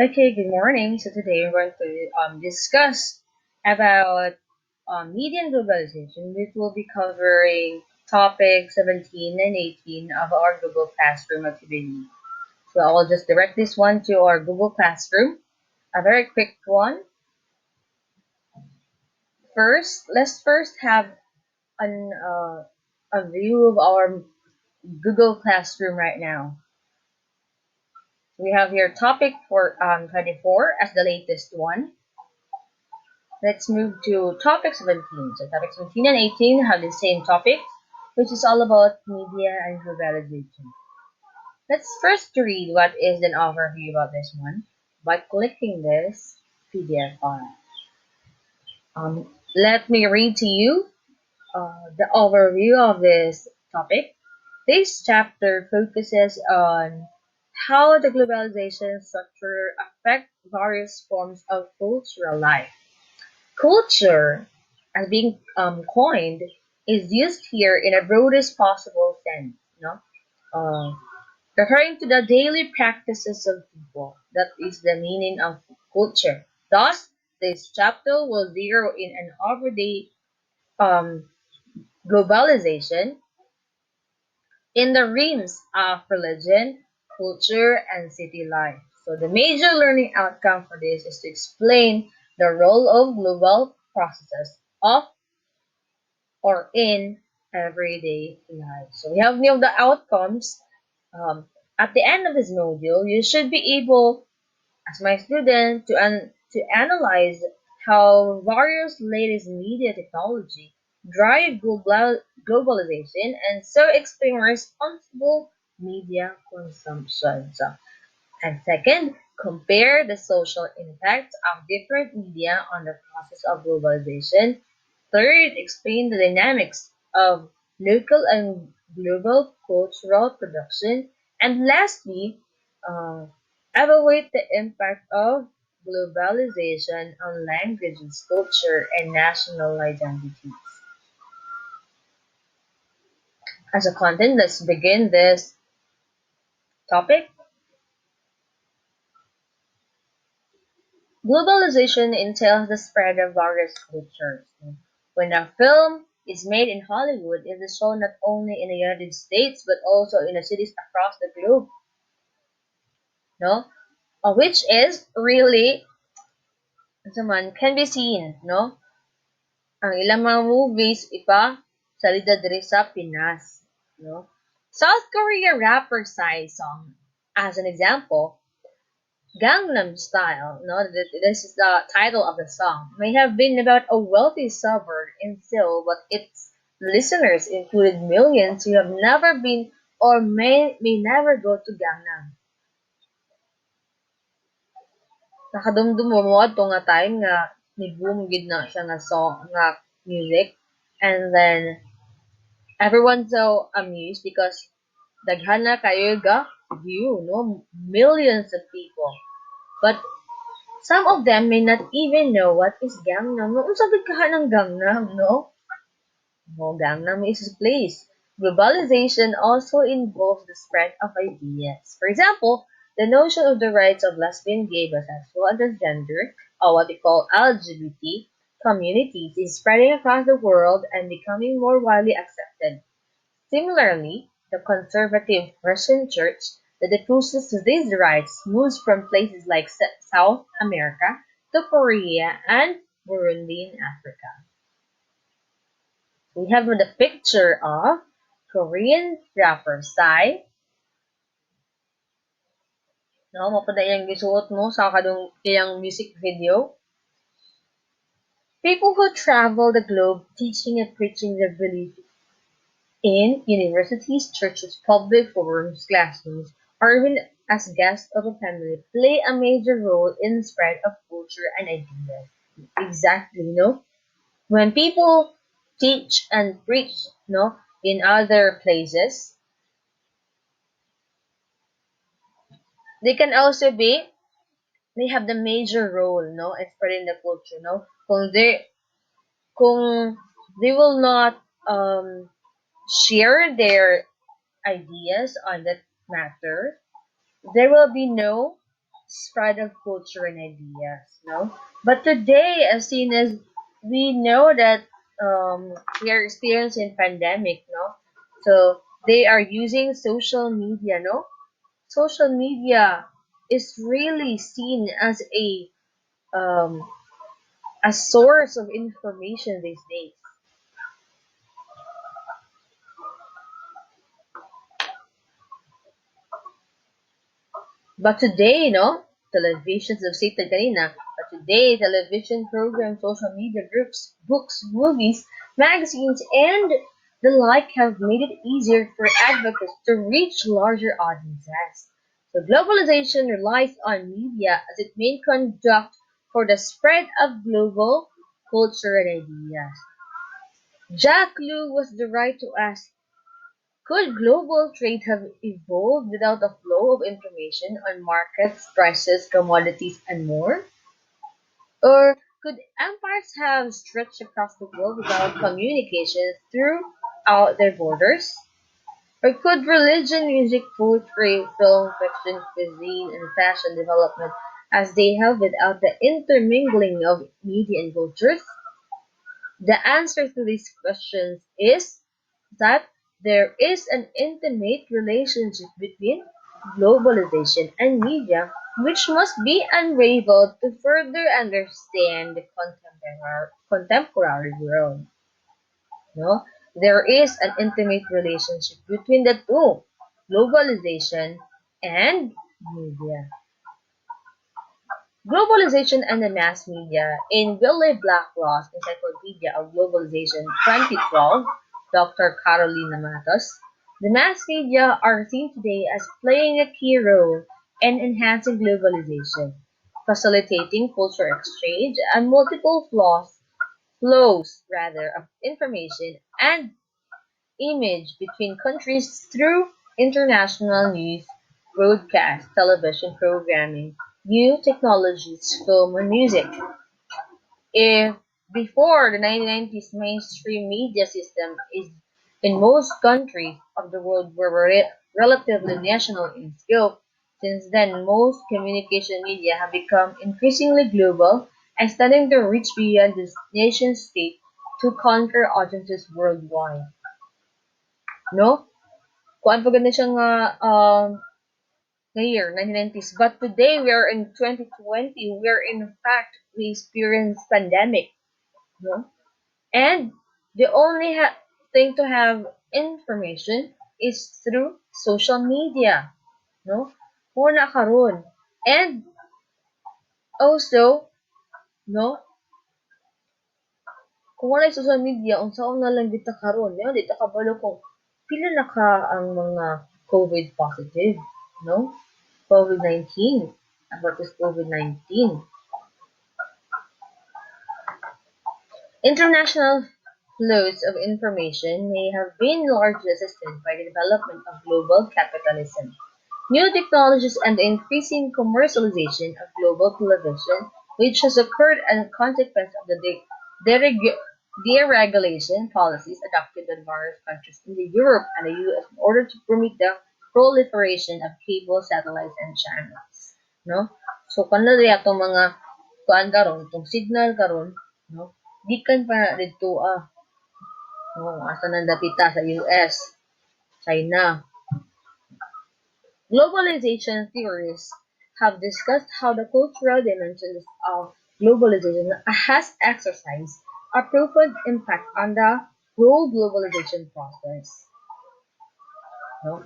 Okay, good morning. So today we're going to discuss about media and globalization, which will be covering topic 17 and 18 of our Google Classroom activity. So I will just direct this one to our Google Classroom. A very quick one. Let's first have a view of our Google Classroom right now. We have here topic for 24 as the latest one. Let's move to topic 17. So topic 17 and 18 have the same topic, which is all about media and globalization. Let's first read what is an overview about this one by clicking this PDF file. Let me read to you the overview of this topic. This chapter focuses on how the globalization structure affects various forms of cultural life. Culture, as being coined, is used here in a broadest possible sense, uh, referring to the daily practices of people. That is the meaning of culture. Thus, this chapter will zero in an everyday um, globalization in the realms of religion, culture, and city life. So the major learning outcome for this is to explain the role of global processes of or in everyday life. So we have the outcomes. Um, at the end of this module, you should be able, as my student, to analyze how various latest media technology drive globalization and so explain responsible media consumption. And second, compare the social impacts of different media on the process of globalization. Third, explain the dynamics of local and global cultural production. And lastly, uh, evaluate the impact of globalization on languages, culture, and national identities. As a content, let's begin this topic. Globalization entails the spread of various cultures. When a film is made in Hollywood, it is shown not only in the United States but also in the cities across the globe, no? Which is really someone can be seen, no? Ang ilang mga movies ipa salida diri sa Pinas, no? South Korea rapper Psy song, as an example, Gangnam Style, no, this is the title of the song, may have been about a wealthy suburb in Seoul, but its listeners included millions who have never been or may never go to Gangnam. Nakadumdum mo adto nga time nga ni-boom gid na siya nga song nga music, and then everyone's so amused because daghan na kayo ga view, no, millions of people. But some of them may not even know what is Gangnam. No, unsa gid kaha ng Gangnam, no? No, Gangnam is a place. Globalization also involves the spread of ideas. For example, the notion of the rights of lesbian, gay, bisexual, and transgender, or what they call LGBT communities, is spreading across the world and becoming more widely accepted. Similarly, the conservative Christian church that opposes these rights moves from places like South America to Korea and Burundi in Africa. We have the picture of Korean rapper Psy. No, mo pa iyang gisuot mo sa kadong iyang music video. People who travel the globe teaching and preaching their belief in universities, churches, public forums, classrooms, or even as guests of a family play a major role in the spread of culture and ideas. Exactly, no? When people teach and preach, no, in other places, they can also be they have the major role, no, in spreading the culture, no. Kung they will not share their ideas on that matter, there will be no spread of culture and ideas, no? But today, as seen as we know that we are experiencing pandemic, no? So they are using social media, no? Social media is really seen um, a source of information these days. But today, televisions of Satan kanina, but today, television programs, social media groups, books, movies, magazines, and the like have made it easier for advocates to reach larger audiences. So globalization relies on media as its main conduct for the spread of global culture and ideas. Jack Lew was the right to ask, could global trade have evolved without a flow of information on markets, prices, commodities, and more? Or could empires have stretched across the world without communication throughout their borders? Or could religion, music, poetry, film, fiction, cuisine, and fashion development as they have without the intermingling of media and cultures? The answer to these questions is that there is an intimate relationship between globalization and media, which must be unraveled to further understand the contemporary world. No? There is an intimate relationship between the two, globalization and media. Globalization and the mass media. In Willie Blackwell's Encyclopedia of Globalization 2012, Dr. Carolina Matos, the mass media are seen today as playing a key role in enhancing globalization, facilitating cultural exchange and multiple flows rather of information and image between countries through international news, broadcast, television programming, new technologies, film, and music. If before the 1990s mainstream media system is in most countries of the world were relatively national in scope, since then most communication media have become increasingly global and starting to reach beyond the nation state to conquer audiences worldwide. No? Kuan pa gani siya nga nga year, 1990s. But today we are in 2020, where in fact we experience pandemic, no? And the only thing to have information is through social media, no? Muna karon. And also, no, kung wala social media, unsaon na lang dito karon, no? Dito kabalo kung pila na ka ang mga COVID positive, no? COVID-19. What is COVID-19? International flows of information may have been largely assisted by the development of global capitalism, new technologies, and the increasing commercialization of global television, which has occurred as a consequence of the dereg- deregulation policies adopted by various countries in the Europe and the US in order to permit the proliferation of cable, satellites, and channels. No? So, kanila atong mga kuan karon, itong signal karon, no? Gikan pa na dito no, asa nang dapita sa US, China. Globalization theorists have discussed how the cultural dimensions of globalization has exercised a profound impact on the whole globalization process. No?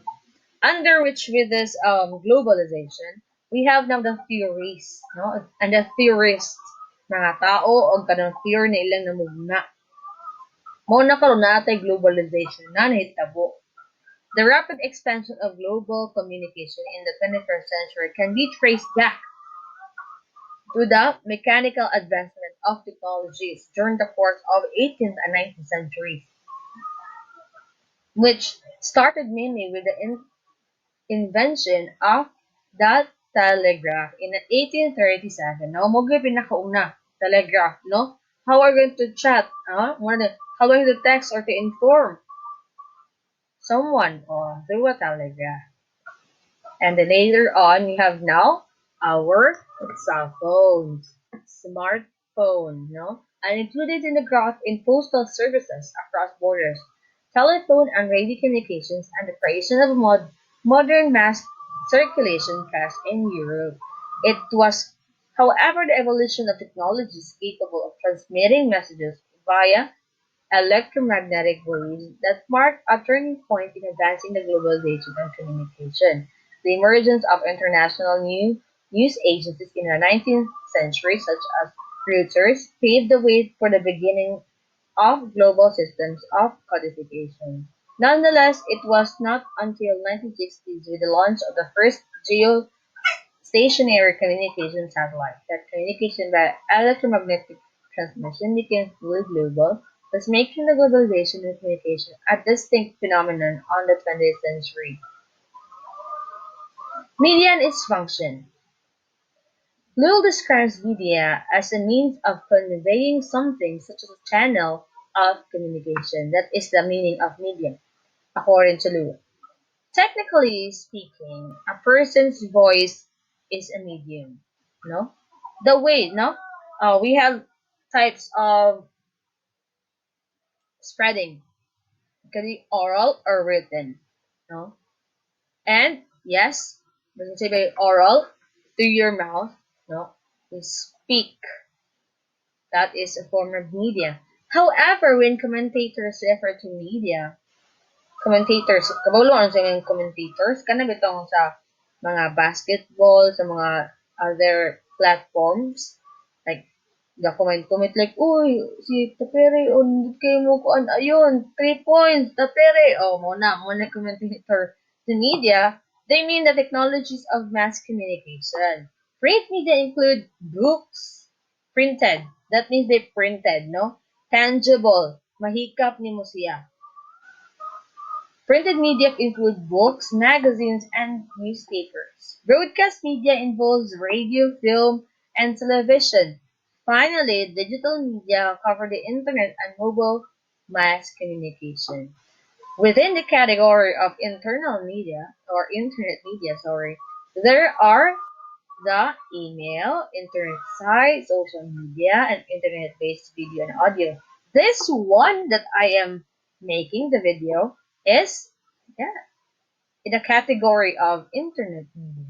Under which with this globalization, we have now the theories, no? And the theorists, mga tao o kanang theory na ilang namugna. Mao na karon natay globalization na nahitabo. The rapid expansion of global communication in the 21st century can be traced back to the mechanical advancement of technologies during the course of 18th and 19th centuries, which started mainly with the invention of the telegraph in 1837. Now, mo gyud pinakauna, telegraph, no? How are we going to chat? How are we going to text or to inform someone or through a telegraph? And then later on, we have now Our cell phones, smartphone, no, and included in the growth in postal services across borders, telephone and radio communications, and the creation of modern mass circulation press in Europe. It was, however, the evolution of technologies capable of transmitting messages via electromagnetic waves that marked a turning point in advancing the globalization and communication. The emergence of international news agencies in the 19th century, such as Reuters, paved the way for the beginning of global systems of codification. Nonetheless, it was not until 1960s with the launch of the first geostationary communication satellite that communication by electromagnetic transmission became fully global, thus making the globalization of communication a distinct phenomenon on the 20th century. Media and its function. Lowell describes media as a means of conveying something such as a channel of communication. That is the meaning of media, according to Lowell. Technically speaking, a person's voice is a medium. No? The way, no? We have types of spreading. It can be oral or written. No? And yes, doesn't say by oral through your mouth. No? We speak. That is a form of media. However, when commentators refer to media, commentators, kabalo sa mga commentators, kana bitong sa mga basketball, sa mga other platforms, like, the comment like, uy, si Tapere, o, hindi kayo mo kuan, ayun, 3 points, Tapere, o, mo na commentator sa media, they mean the technologies of mass communication. Print media include books, printed, that means they printed, no? Tangible, mahikap ni mo siya. Printed media include books, magazines, and newspapers. Broadcast media involves radio, film, and television. Finally, digital media cover the internet and mobile mass communication. Within the category of internal media, or internet media, sorry, there are the email, internet site, social media, and internet-based video and audio. This one that I am making the video is, yeah, in the category of internet media.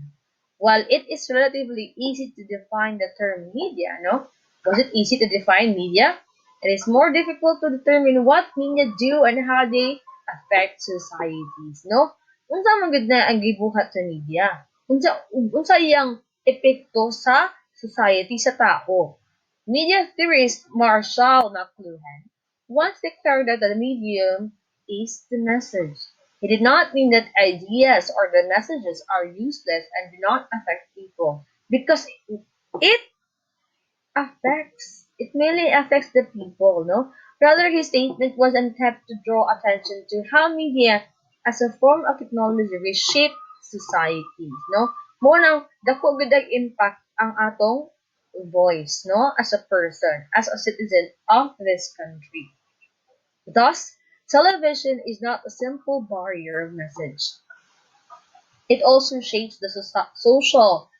While it is relatively easy to define the term media, no? Was it easy to define media? It is more difficult to determine what media do and how they affect societies, no? Unsa man gud na ang gibuhat sa media? Unsa iyang epekto sa society sa tao? Media theorist Marshall McLuhan once declared that the medium is the message. He did not mean that ideas or the messages are useless and do not affect people, because it it mainly affects the people, no? Rather, his statement was an attempt to draw attention to how media as a form of technology reshape societies, no? Mo nang dako gud ang impact ang atong voice, no? As a person, as a citizen of this country. Thus, television is not a simple barrier of message. It also shapes the social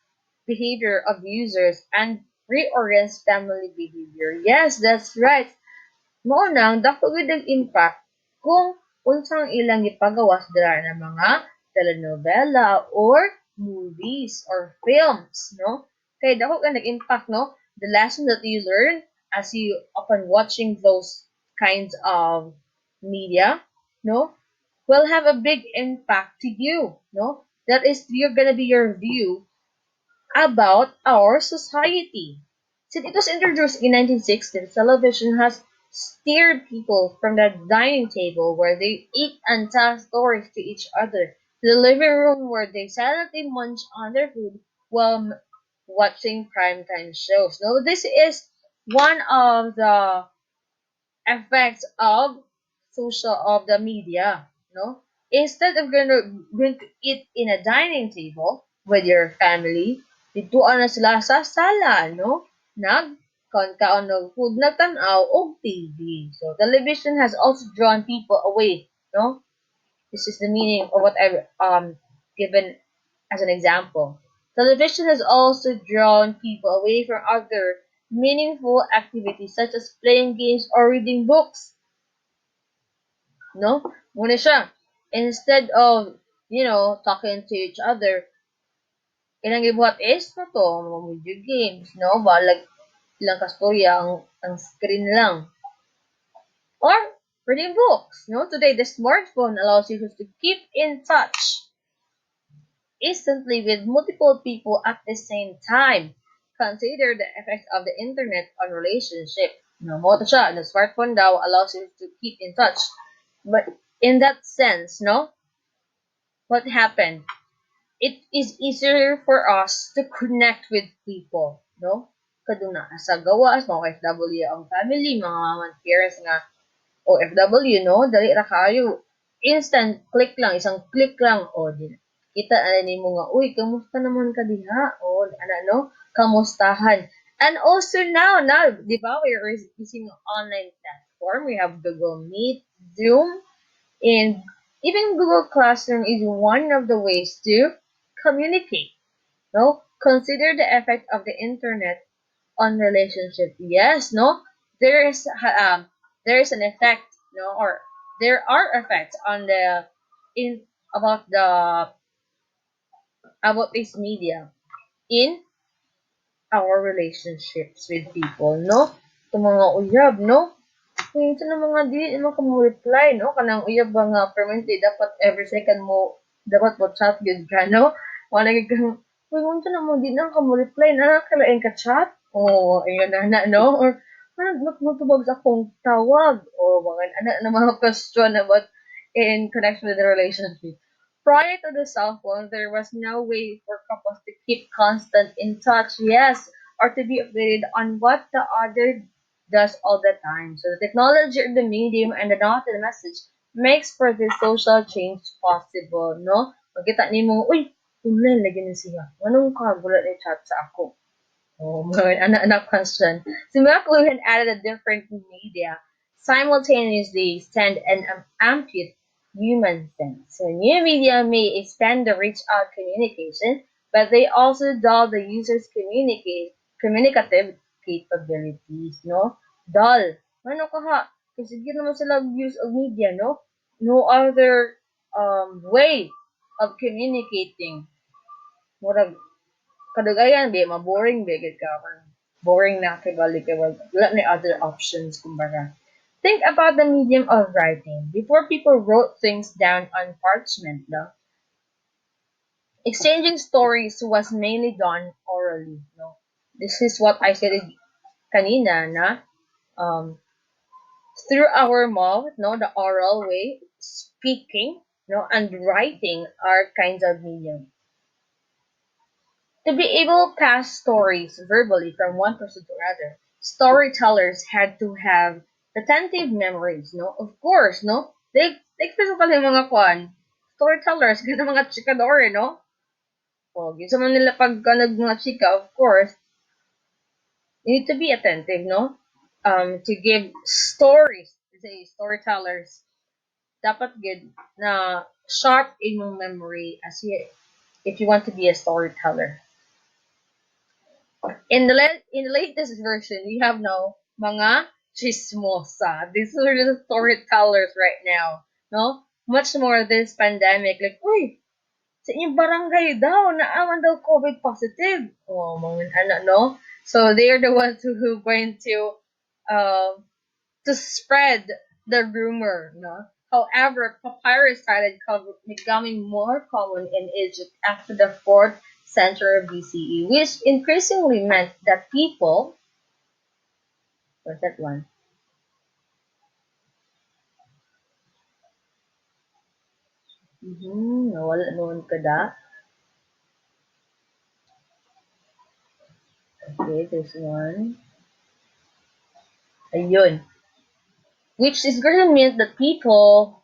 behavior of users and reorients family behavior. Yes, that's right. Mao nang dako gid ang impact kung unsang ilang gipagawas dira ng mga telenovela or movies or films, no? Kay dako ka nag-impact, no? The lesson that you learn as you upon watching those kinds of media, no, will have a big impact to you, no? That is, you're gonna be your view about our society. Since it was introduced in 1960s, television has steered people from the dining table where they eat and tell stories to each other to the living room where they silently munch on their food while watching primetime shows. Now, this is one of the effects of social of the media, no? Instead of going to eat in a dining table with your family, dituan na sila sa sala, no? Kaon ng food, nagtanaw og TV. So television has also drawn people away, no? This is the meaning of what I've given as an example. Television has also drawn people away from other meaningful activities such as playing games or reading books. No? Muna siya. Instead of, talking to each other, ilang gibuhat is na to, mga video games, no? Balag ilang kastorya ang screen lang. Or reading books. No? Today, the smartphone allows you to keep in touch instantly with multiple people at the same time. Consider the effect of the internet on relationship. No, mo to siya, the smartphone daw allows you to keep in touch. But in that sense, no, what happened? It is easier for us to connect with people, no? Kaduna sa gawas, mga OFW ang family, mga parents nga OFW, no? Dali ra kayo. Instant click lang, isang click lang, o din. Kita na nimo nga, uy, kamusta naman ka diha? O ano, no? Kamustahan. And also now, di ba, we are using online platform. We have Google Meet, Zoom, and even Google Classroom is one of the ways to communicate. No? Consider the effect of the internet on relationship. Yes, no? There is there is an effect, no, or there are effects on the in about the about this media in our relationships with people, no? Itong mga uyab, no? Minsan ng mga di mo ka mo reply, no? Kanang uyab ba nga permanently dapat every second mo dapat mo chat yun ka, no? Wala gid kang uy, minsan na mo di na ka mo reply na kalain ka chat. O ayun na, no? Or magtubag sa akong tawag o mga na mga question about in connection with the relationship. Prior to the cell phone, there was no way for couples to keep constant in touch, yes, or to be updated on what the other does all the time. So the technology of the medium and the not the message makes for this social change possible, no? Magkita ni mo, uy, online lagi na siya. Anong kagulat ni chat sa ako? Oh, anak question. So McLuhan added a different media simultaneously send and amplified human sense. So new media may expand the reach of communication, but they also dull the user's communicative capabilities, no? Dull. Ano ka ha? Kasi hindi naman sila use of media, no? No other way of communicating. Murag kadagayan be ma-boring be gid ka or boring na kay balik kay wala na other options kumbaga. Think about the medium of writing. Before people wrote things down on parchment, no? Exchanging stories was mainly done orally, no? This is what I said kanina na um, through our mouth, no, the oral way, speaking, no, and writing are kinds of medium. To be able to pass stories verbally from one person to another, storytellers had to have retentive memories, no? Of course, no? Like physical yung mga kwan, storytellers, ganda mga chikadore, no? O, gisa man nila pagka mga chika, of course, you need to be attentive, no? To give stories, say, storytellers, dapat good na sharp imong memory if you want to be a storyteller. In the latest version, we have now mga chismosa. These are the storytellers right now. No? Much more this pandemic. Like, uy, sa inyong barangay daw, naaman daw COVID positive. Oh, mga ano, no? So, they are the ones who going uh, to spread the rumor, no? However, papyrus started becoming more common in Egypt after the 4th century BCE, which increasingly meant that people, what's that one? Nawala noon ka da. Okay, there's one. Ayun. Which is going to mean that people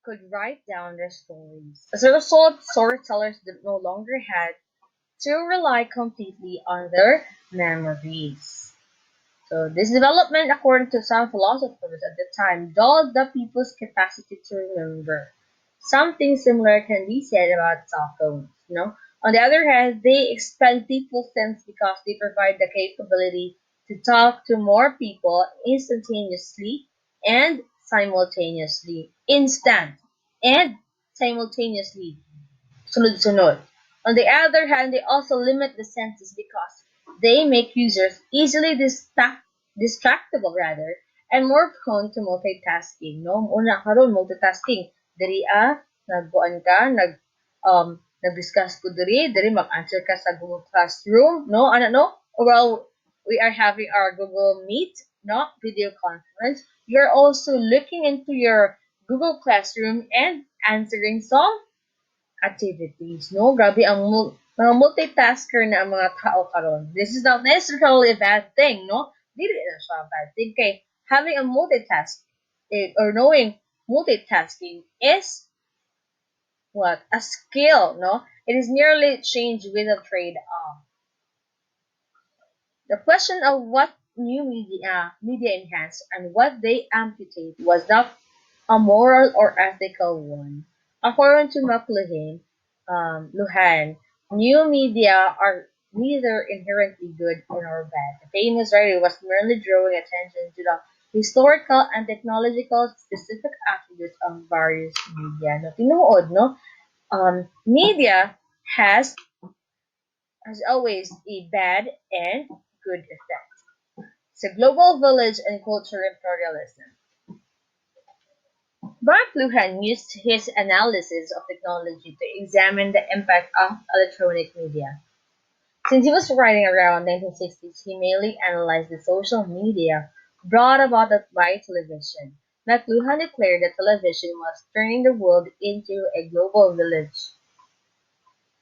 could write down their stories. As a result, storytellers no longer had to rely completely on their memories. So this development, according to some philosophers at the time, dulled the people's capacity to remember. Something similar can be said about cell phones. On the other hand, they expand people's sense because they provide the capability to talk to more people instantaneously and simultaneously. Instant and simultaneously. Sunod-sunod. On the other hand, they also limit the senses because they make users easily distractible rather and more prone to multitasking. No, una karon multitasking. Diri nagkuan ka, nag-discuss ko diri mag-answer ka sa Google Classroom, no? Ano no? Well, we are having our Google Meet, no? Video conference. You're also looking into your Google Classroom and answering some activities, no? Grabe ang mga multitasker na ang mga tao karon. This is not necessarily a bad thing, no? Dili na siya a bad thing kay having a multitask or knowing multitasking is what? A skill, no? It is nearly changed with a trade-off. The question of what new media enhance and what they amputate was not a moral or ethical one. According to Luhan, new media are neither inherently good nor bad. The famous writer was merely drawing attention to the historical and technological specific attributes of various media. No, tinuod, no? Media has always a bad and good effect. So global village and culture imperialism. Mark Luhan used his analysis of technology to examine the impact of electronic media. Since he was writing around 1960s, he mainly analyzed the social media brought about by television. McLuhan declared that television was turning the world into a global village.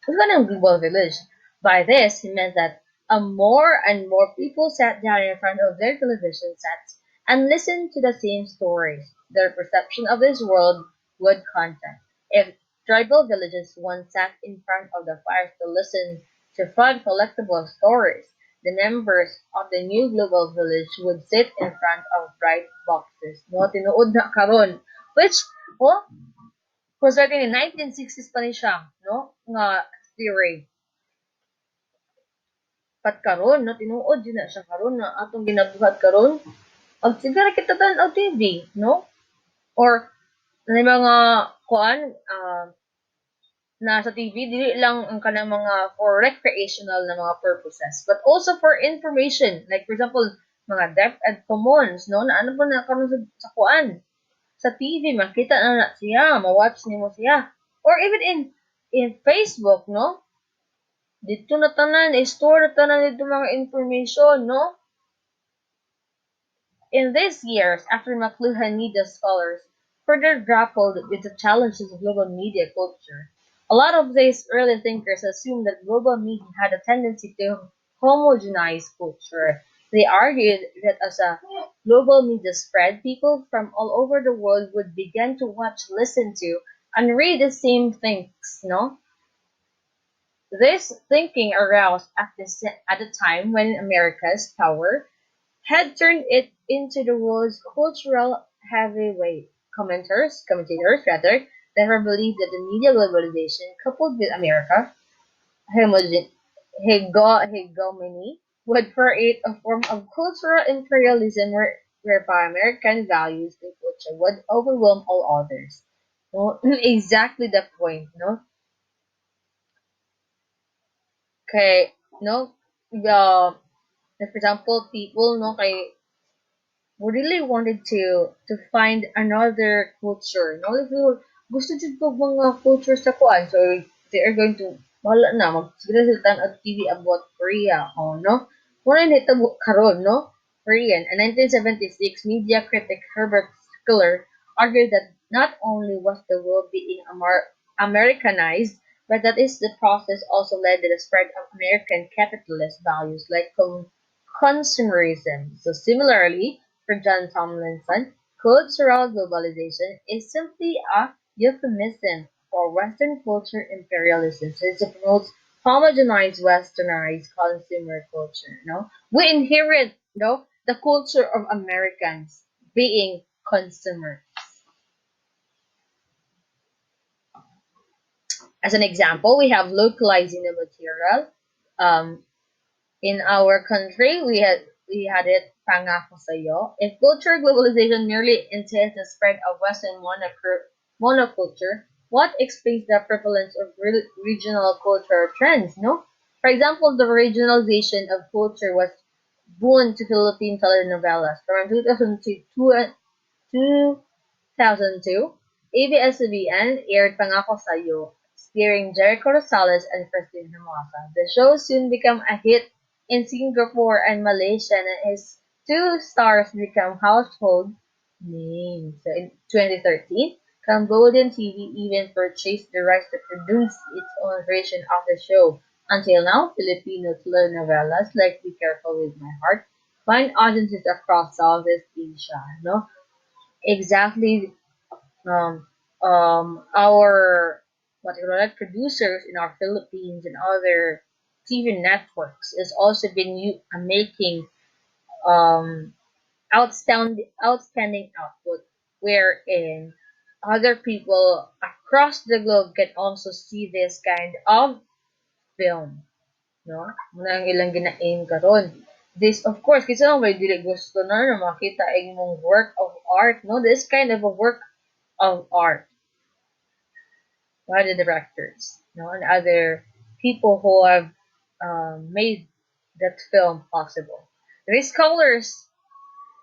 Even a global village. By this, he meant that more and more people sat down in front of their television sets and listened to the same stories. Their perception of this world would content. If tribal villages once sat in front of the fires to listen to fun collectible stories, the members of the new global village would sit in front of bright boxes. No, tinuod na karon. Which, oh, was written in 1960s pa ni siya, no? Nga theory. Pat karon no tinuod yun na siya karon na atong ginabuhat karon og sigara kita tan-og TV, no? Or may mga kuan nasa TV dili lang ang kanang mga for recreational na mga purposes but also for information like for example mga deaf and commons no na ano po na karon sa kuan sa TV makita na siya ma-watch nimo siya or even in Facebook no dito na tanan i-store na tanan dito mga information no. In these years, after McLuhan, media scholars further grappled with the challenges of global media culture. A lot of these early thinkers assumed that global media had a tendency to homogenize culture. They argued that as a global media spread, people from all over the world would begin to watch, listen to, and read the same things, no? This thinking aroused at the time when America's power had turned it into the world's cultural heavyweight. Commentators rather, therefore believed that the media globalization coupled with America hegemony would create a form of cultural imperialism whereby American values and culture would overwhelm all others. No, exactly the point, no? Okay, no, the for example, people no kay we really wanted to find another culture. No, if you gusto jud ko mga culture sa kuan, so they are going to wala na magsiguro sila tan TV about Korea, oh no. Wala ni tabo karon, no? Korean. In 1976, media critic Herbert Skiller argued that not only was the world being Americanized, but that is the process also led to the spread of American capitalist values like consumerism. So similarly, for John Tomlinson, cultural globalization is simply a euphemism for Western culture imperialism since it promotes homogenized westernized consumer culture. No, we inherit the culture of Americans being consumer. As an example, we have localizing the material. Um, in our country, we had it pangako sa'yo. If culture globalization merely entails the spread of Western monoculture, what explains the prevalence of regional cultural trends? No, for example, the regionalization of culture was born to Philippine telenovelas from 2002 2002, ABS-CBN aired Pangako Sa'yo, starring Jericho Rosales and Christine Hermosa. The show soon became a hit in Singapore and Malaysia, and its two stars became household names. So in 2013, Cambodian TV even purchased the rights to produce its own version of the show. Until now, Filipino telenovelas like Be Careful with My Heart find audiences across Southeast Asia. No, exactly. um, our what do you call it, producers in our Philippines and other TV networks is also been making um, outstanding output, wherein other people across the globe can also see this kind of film. No? Muna ang ilang gina-aim karon. This, of course, kasi lang may dili gusto na makita ang mong work of art, no? This kind of a work of art by the directors, and other people who have made that film possible. These scholars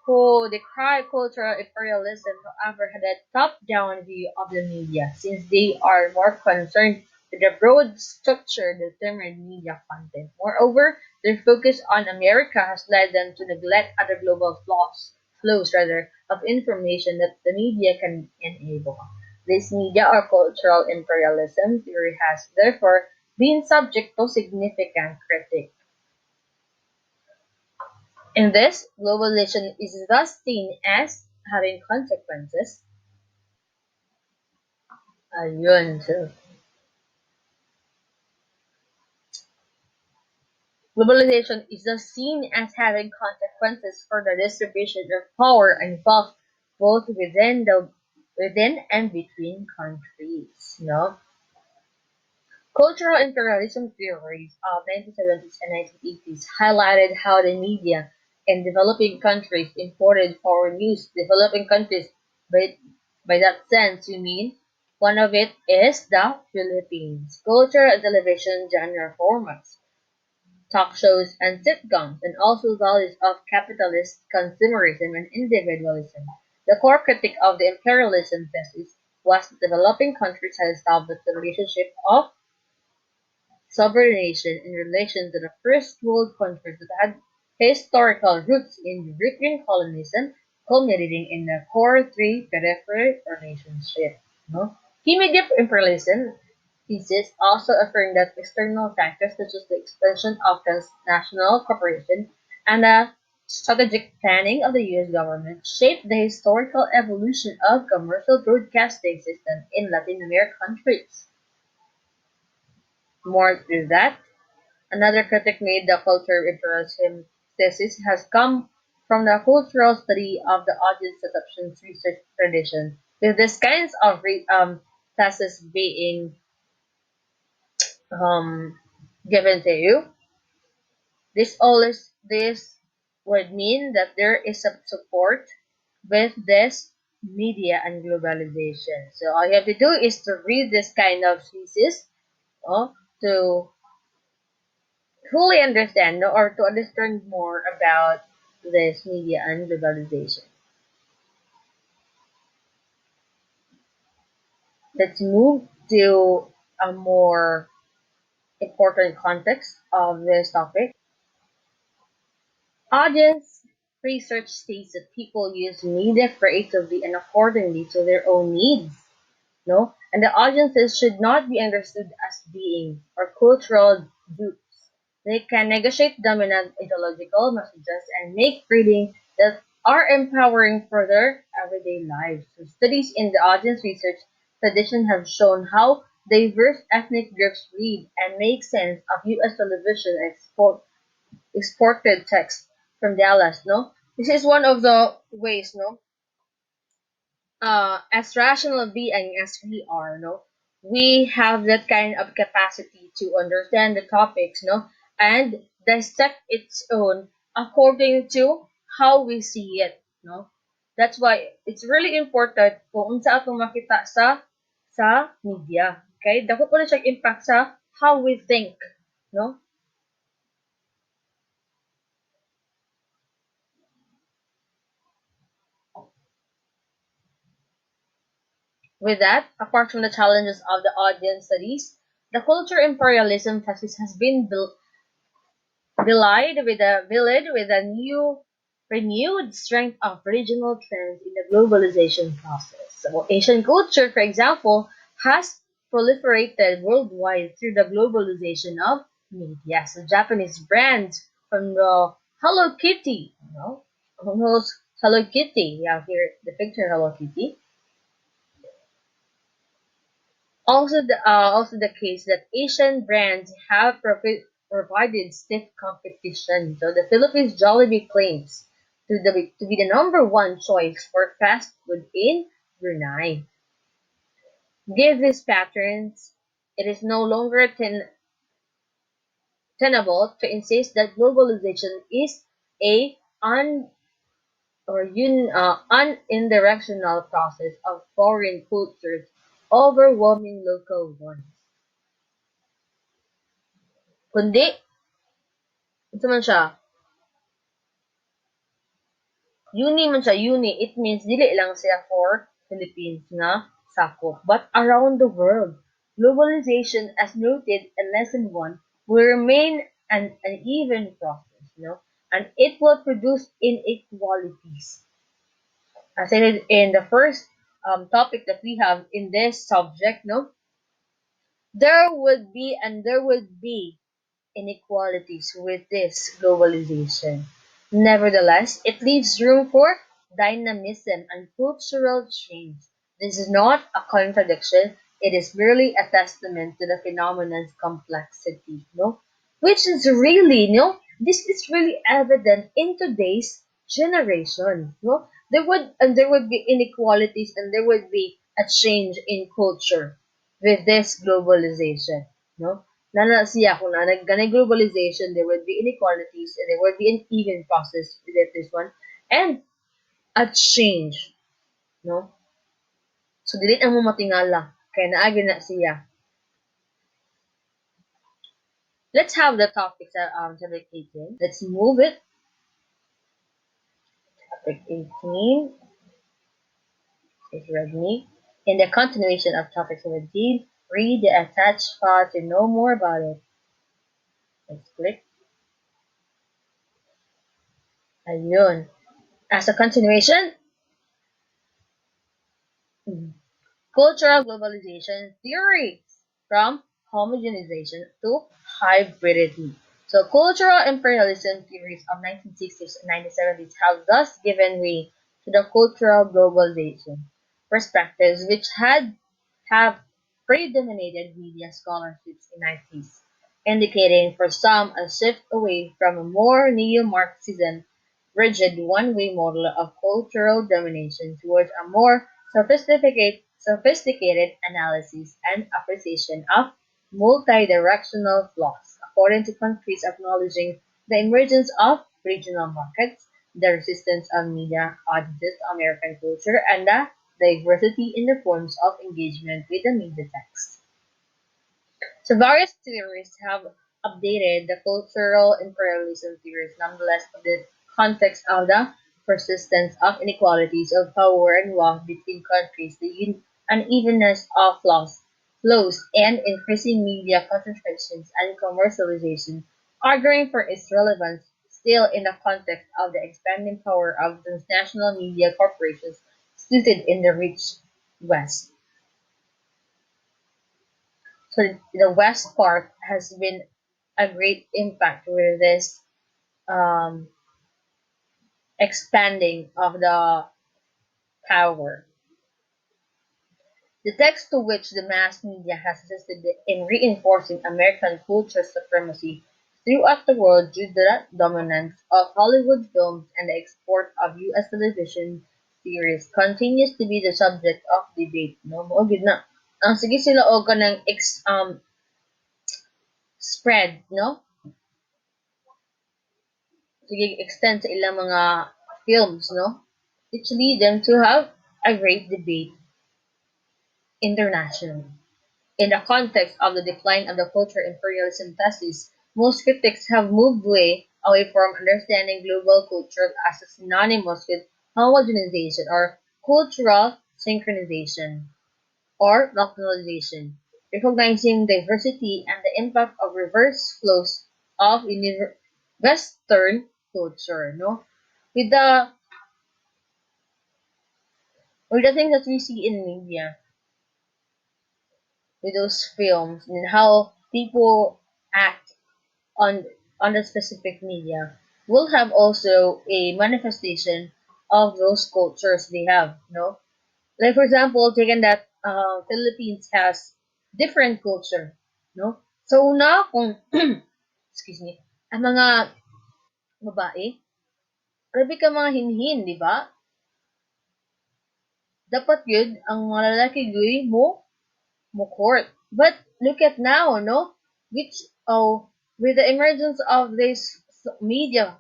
who decry cultural imperialism, however, had a top-down view of the media, since they are more concerned with the broad structure determined media content. Moreover, their focus on America has led them to neglect other global flows rather of information that the media can enable. This media or cultural imperialism theory has therefore been subject to significant critique. In this, globalization is thus seen as having consequences. Ayun. So, globalization is thus seen as having consequences for the distribution of power and wealth both within and between countries. No? Cultural imperialism theories of 1970s and 1980s highlighted how the media in developing countries imported foreign news. Developing countries, by, by that sense, you mean one of it is the Philippines. Culture and television genre formats, talk shows and sitcoms, and also values of capitalist consumerism and individualism. The core critique of the imperialism thesis was that developing countries had established a relationship of subordination in relation to the first world countries that had historical roots in European colonialism, culminating in the core three periphery relationship. No? Immediate imperialism thesis also affirmed that external factors such as the expansion of transnational cooperation and the strategic planning of the U.S. government shaped the historical evolution of commercial broadcasting system in Latin American countries. More to that, another critic made the culture imperialism thesis has come from the cultural study of the audience perception research tradition. With these kinds of thesis being um, given to you, this would mean that there is some support with this media and globalization. So all you have to do is to read this kind of thesis, to fully understand, no, or to understand more about this media and globalization. Let's move to a more important context of this topic. Audience research states that people use media creatively and accordingly to their own needs. No, and the audiences should not be understood as being or cultural dupes. They can negotiate dominant ideological messages and make reading that are empowering for their everyday lives. So studies in the audience research tradition have shown how diverse ethnic groups read and make sense of U.S. television exported text from Dallas. No, this is one of the ways. No, as rational being as we are, no, we have that kind of capacity to understand the topics, no, and dissect its own according to how we see it, no. That's why it's really important kung unsa atong makita sa media. Okay? Dako ko na siya impact sa how we think, no? With that, apart from the challenges of the audience studies, the culture imperialism thesis has been belied with a new renewed strength of regional trends in the globalization process. So Asian culture, for example, has proliferated worldwide through the globalization of media. So Japanese brands from the Hello Kitty, who knows Hello Kitty? We have here the picture Hello Kitty. Also the case that Asian brands have provided stiff competition. So the Philippines Jollibee claims to be the number one choice for fast food in Brunei. Given these patterns, it is no longer tenable to insist that globalization is a unidirectional process of foreign cultures overwhelming local ones. Kundi, ito man siya, uni, it means dili lang siya for Philippines nga sakop, but around the world. Globalization, as noted in lesson 1, will remain an uneven process, and it will produce inequalities. As I said in the first topic that we have in this subject, there would be inequalities with this globalization. Nevertheless, it leaves room for dynamism and cultural change. This is not a contradiction, it is merely a testament to the phenomenon's complexity, Which is really, this is really evident in today's generation, there would be inequalities and there would be a change in culture with this globalization, Lalo na siya kung na nagganay globalization, there would be inequalities and there would be an even process with this one and a change, no? So dili ang mo matingala kay naagi na siya. Let's have the topics topic 18. Let's move it. Topic 18 is read me. In the continuation of topic 17, read the attached file to know more about it. Let's click. Ayun. As a continuation, cultural globalization theories from homogenization to hybridity. So cultural imperialism theories of 1960s and 1970s have thus given way to the cultural globalization perspectives which had have predominated media scholarships in 90s, indicating for some a shift away from a more neo-Marxism rigid one-way model of cultural domination towards a more sophisticated analysis and appreciation of multidirectional flows, according to countries acknowledging the emergence of regional markets, the resistance of media audiences to American culture, and the diversity in the forms of engagement with the media text. So various theorists have updated the cultural imperialism theories nonetheless of the context of the persistence of inequalities of power and wealth between countries, the unevenness of flows, and increasing media concentrations and commercialization, arguing for its relevance still in the context of the expanding power of transnational media corporations suited in the rich West. So the West part has been a great impact with this um, expanding of the power. The text to which the mass media has assisted in reinforcing American culture supremacy throughout the world due to the dominance of Hollywood films and the export of U.S. television series continues to be the subject of debate. No, mo gid na. ang sige sila og kanang spread, no? Sige extend sa ilang mga films, no? Which lead them to have a great debate internationally. In the context of the decline of the culture imperialism thesis, most critics have moved away from understanding global culture as synonymous with homogenization or cultural synchronization or localization, recognizing diversity and the impact of reverse flows of Western culture. No, with the with the things that we see in media, with those films and how people act on on the specific media will have also a manifestation of those cultures they have, no? Like for example, taken that Philippines has different culture, no? So una kung excuse me, ang mga babae, grabe ka mga hinhin, di ba? Dapat yun, ang mga lalaki gawin mo court. But look at now, no? Which, with the emergence of this media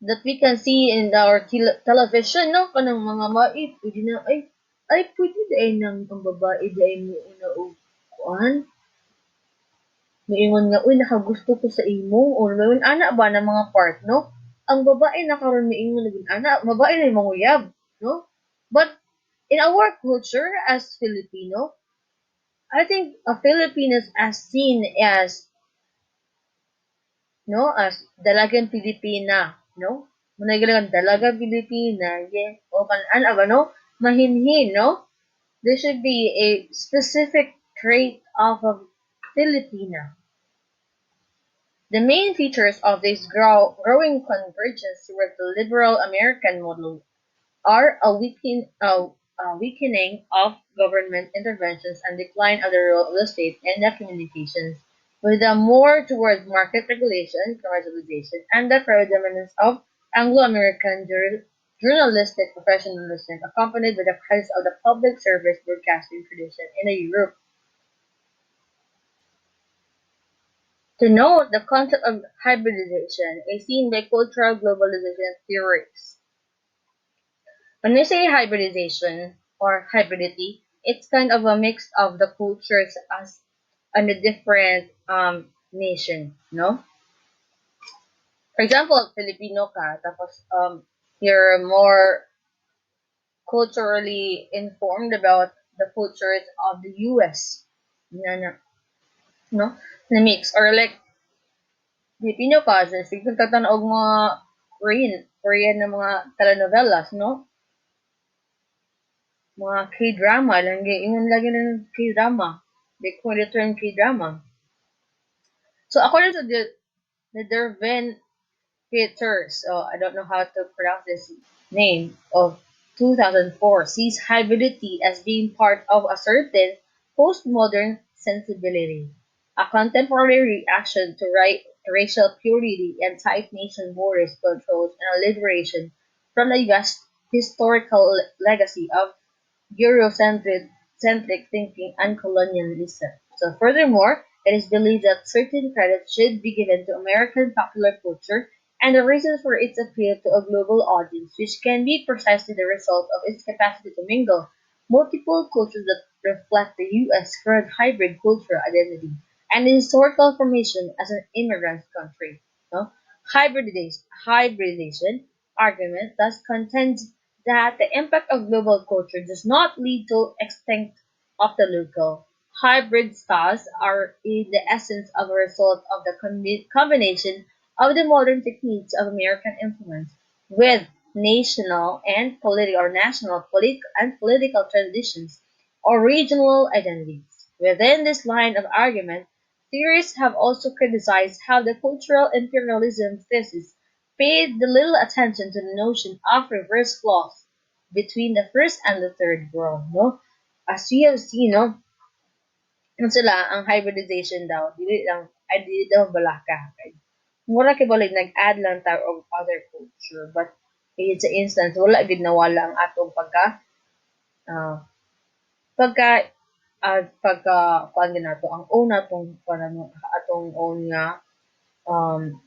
that we can see in our television, no? Kanang mga mait, pwede na, ay, pwede dahil ng ang babae dahil mo una o kuan. Moingon nga, uy, nakagusto ko sa imo. O, mayroon ana ba ng mga part, no? Ang babae na karon moingon na ana, babae na yung manguyab, no? But in our culture as Filipino, I think a Filipinos as seen as, no, as dalagang Pilipina, no? Manay dalagang Pilipina, yes. O ano ba, no? Mahinhin, no? There should be a specific trait of a Filipina. The main features of this growing convergence toward the liberal American model are a weakening of government interventions and decline of the role of the state in the communications, with a more towards market regulation, commercialization, and the predominance of Anglo-American journalistic professionalism, accompanied by the crisis of the public service broadcasting tradition in Europe. To note the concept of hybridization is seen by cultural globalization theorists. When we say hybridization or hybridity, it's kind of a mix of the cultures as on a different nation, no? For example, Filipino ka, tapos you're more culturally informed about the cultures of the US, no? Na mix. Or like, Filipino ka, so sige og mga Korean na mga telenovelas, no? Mga K-drama, ingon lagi ng K-drama. They call it term K-drama. So according to the Dervin Peters, I don't know how to pronounce this name, of 2004, sees hybridity as being part of a certain postmodern sensibility, a contemporary reaction to racial purity and tight nation borders controls and a liberation from the US historical legacy of Eurocentric thinking and colonialism. So furthermore, it is believed that certain credit should be given to American popular culture and the reason for its appeal to a global audience, which can be precisely the result of its capacity to mingle multiple cultures that reflect the U.S. current hybrid cultural identity and the historical formation as an immigrant country. No? Hybridization argument thus contends that the impact of global culture does not lead to extinct of the local. Hybrid styles are in the essence of a result of the combination of the modern techniques of American influence with national and political or national and political traditions or regional identities. Within this line of argument, theorists have also criticized how the cultural imperialism thesis paid the little attention to the notion of reverse flows between the first and the third world. No? As we have seen, no, ano sila, ang hybridization daw, dili daw balaka. Mura kay balik nag-add lang tayo og other culture, but in sa instance, wala gid nawala ang atong uh, Pagka pagka kuan din nato ang own natong kuan atong own nga um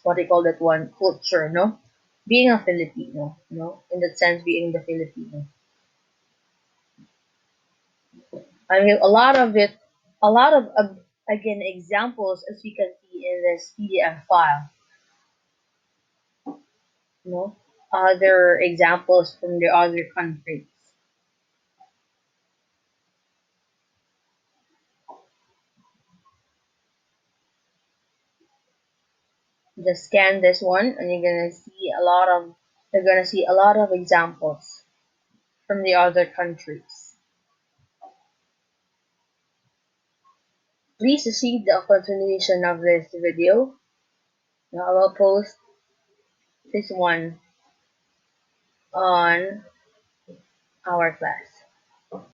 what do you call that one culture, no? Being a Filipino, no? In that sense, being the Filipino. I mean, a lot of it, a lot of again examples as we can see in this PDF file, no? Other examples from the other countries. Just scan this one, and you're gonna see a lot of examples from the other countries. Please see the continuation of this video. Now I will post this one on our class.